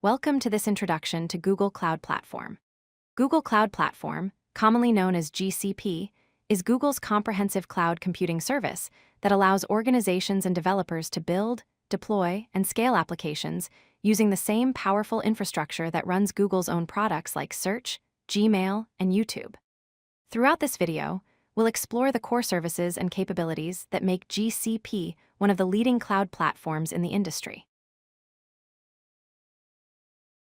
Welcome to this introduction to Google Cloud Platform. Google Cloud Platform, commonly known as GCP, is Google's comprehensive cloud computing service that allows organizations and developers to build, deploy, and scale applications using the same powerful infrastructure that runs Google's own products like Search, Gmail, and YouTube. Throughout this video, we'll explore the core services and capabilities that make GCP one of the leading cloud platforms in the industry.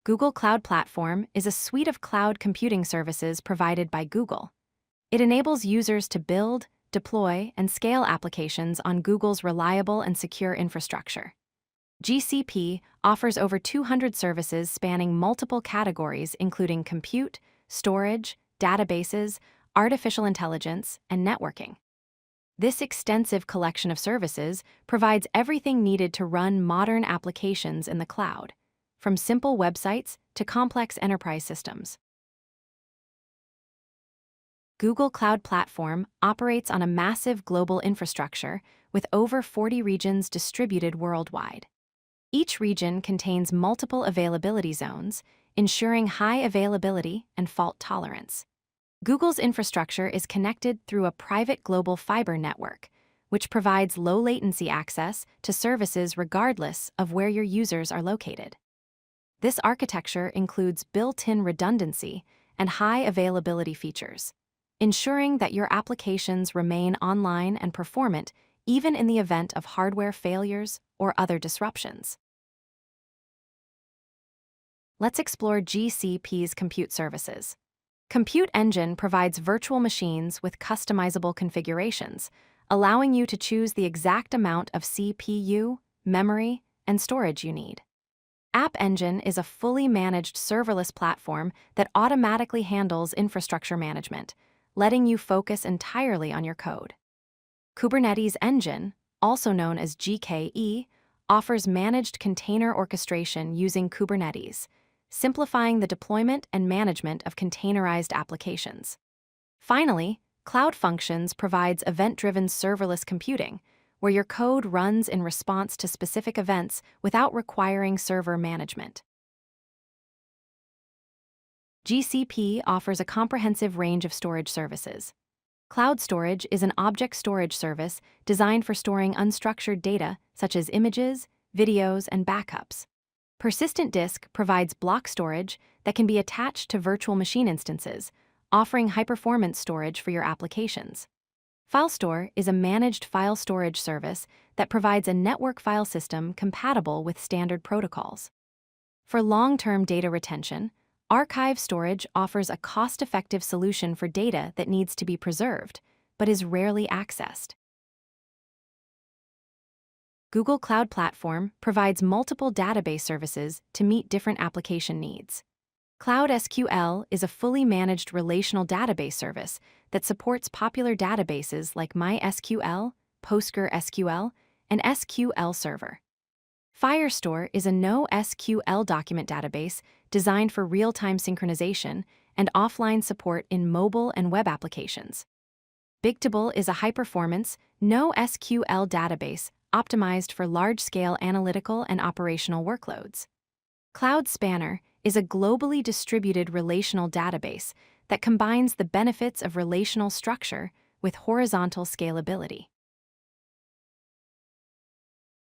Google Cloud Platform is a suite of cloud computing services provided by Google. It enables users to build, deploy, and scale applications on Google's reliable and secure infrastructure. GCP offers over 200 services spanning multiple categories including compute, storage, databases, artificial intelligence, and networking. This extensive collection of services provides everything needed to run modern applications in the cloud, from simple websites to complex enterprise systems. Google Cloud Platform operates on a massive global infrastructure with over 40 regions distributed worldwide. Each region contains multiple availability zones, ensuring high availability and fault tolerance. Google's infrastructure is connected through a private global fiber network, which provides low-latency access to services regardless of where your users are located. This architecture includes built-in redundancy and high availability features, ensuring that your applications remain online and performant even in the event of hardware failures or other disruptions. Let's explore GCP's compute services. Compute Engine provides virtual machines with customizable configurations, allowing you to choose the exact amount of CPU, memory, and storage you need. App Engine is a fully managed serverless platform that automatically handles infrastructure management, letting you focus entirely on your code. Kubernetes Engine, also known as GKE, offers managed container orchestration using Kubernetes, simplifying the deployment and management of containerized applications. Finally, Cloud Functions provides event-driven serverless computing, where your code runs in response to specific events without requiring server management. GCP offers a comprehensive range of storage services. Cloud storage is an object storage service designed for storing unstructured data such as images, videos, and backups. Persistent Disk provides block storage that can be attached to virtual machine instances, offering high-performance storage for your applications. Filestore is a managed file storage service that provides a network file system compatible with standard protocols. For long-term data retention, Archive Storage offers a cost-effective solution for data that needs to be preserved, but is rarely accessed. Google Cloud Platform provides multiple database services to meet different application needs. Cloud SQL is a fully managed relational database service that supports popular databases like MySQL, PostgreSQL, and SQL Server. Firestore is a NoSQL document database designed for real-time synchronization and offline support in mobile and web applications. Bigtable is a high-performance, NoSQL database optimized for large-scale analytical and operational workloads. Cloud Spanner is a globally distributed relational database that combines the benefits of relational structure with horizontal scalability.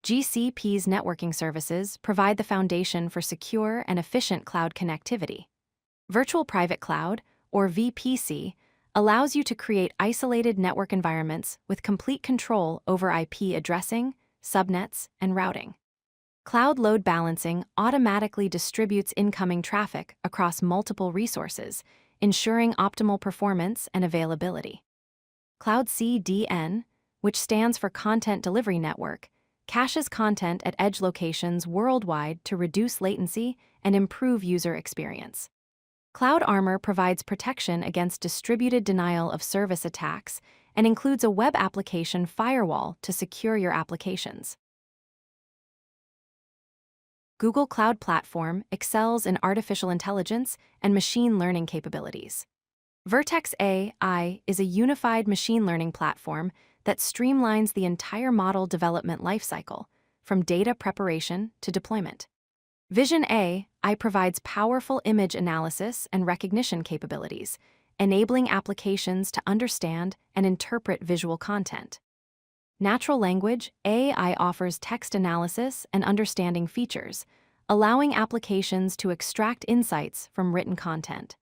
GCP's networking services provide the foundation for secure and efficient cloud connectivity. Virtual Private Cloud, or VPC, allows you to create isolated network environments with complete control over IP addressing, subnets, and routing. Cloud Load Balancing automatically distributes incoming traffic across multiple resources, ensuring optimal performance and availability. Cloud CDN, which stands for Content Delivery Network, caches content at edge locations worldwide to reduce latency and improve user experience. Cloud Armor provides protection against distributed denial of service attacks and includes a web application firewall to secure your applications. Google Cloud Platform excels in artificial intelligence and machine learning capabilities. Vertex AI is a unified machine learning platform that streamlines the entire model development lifecycle, from data preparation to deployment. Vision AI provides powerful image analysis and recognition capabilities, enabling applications to understand and interpret visual content. Natural language AI offers text analysis and understanding features, allowing applications to extract insights from written content.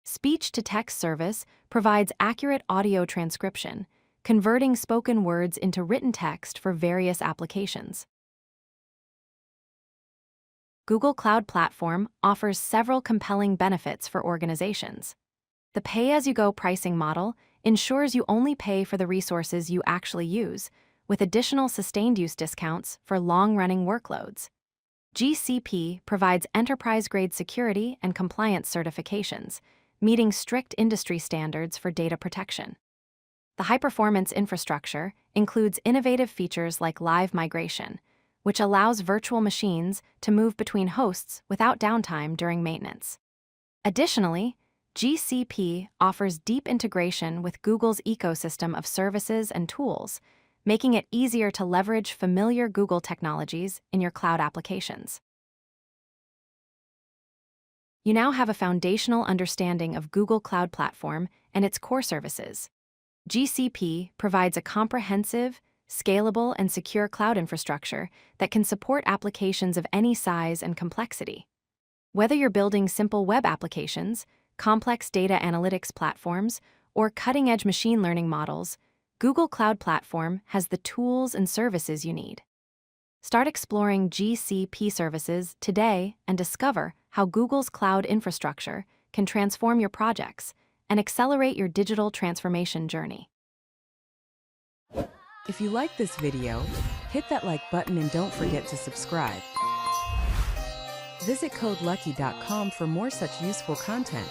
Speech-to-text service provides accurate audio transcription, converting spoken words into written text for various applications. Google Cloud Platform offers several compelling benefits for organizations. The pay-as-you-go pricing model ensures you only pay for the resources you actually use, with additional sustained use discounts for long-running workloads. GCP provides enterprise-grade security and compliance certifications, meeting strict industry standards for data protection. The high-performance infrastructure includes innovative features like live migration, which allows virtual machines to move between hosts without downtime during maintenance. Additionally, GCP offers deep integration with Google's ecosystem of services and tools, making it easier to leverage familiar Google technologies in your cloud applications. You now have a foundational understanding of Google Cloud Platform and its core services. GCP provides a comprehensive, scalable, and secure cloud infrastructure that can support applications of any size and complexity. Whether you're building simple web applications, complex data analytics platforms, or cutting-edge machine learning models, Google Cloud Platform has the tools and services you need. Start exploring GCP services today and discover how Google's cloud infrastructure can transform your projects and accelerate your digital transformation journey. If you like this video, hit that like button and don't forget to subscribe. Visit codelucky.com for more such useful content.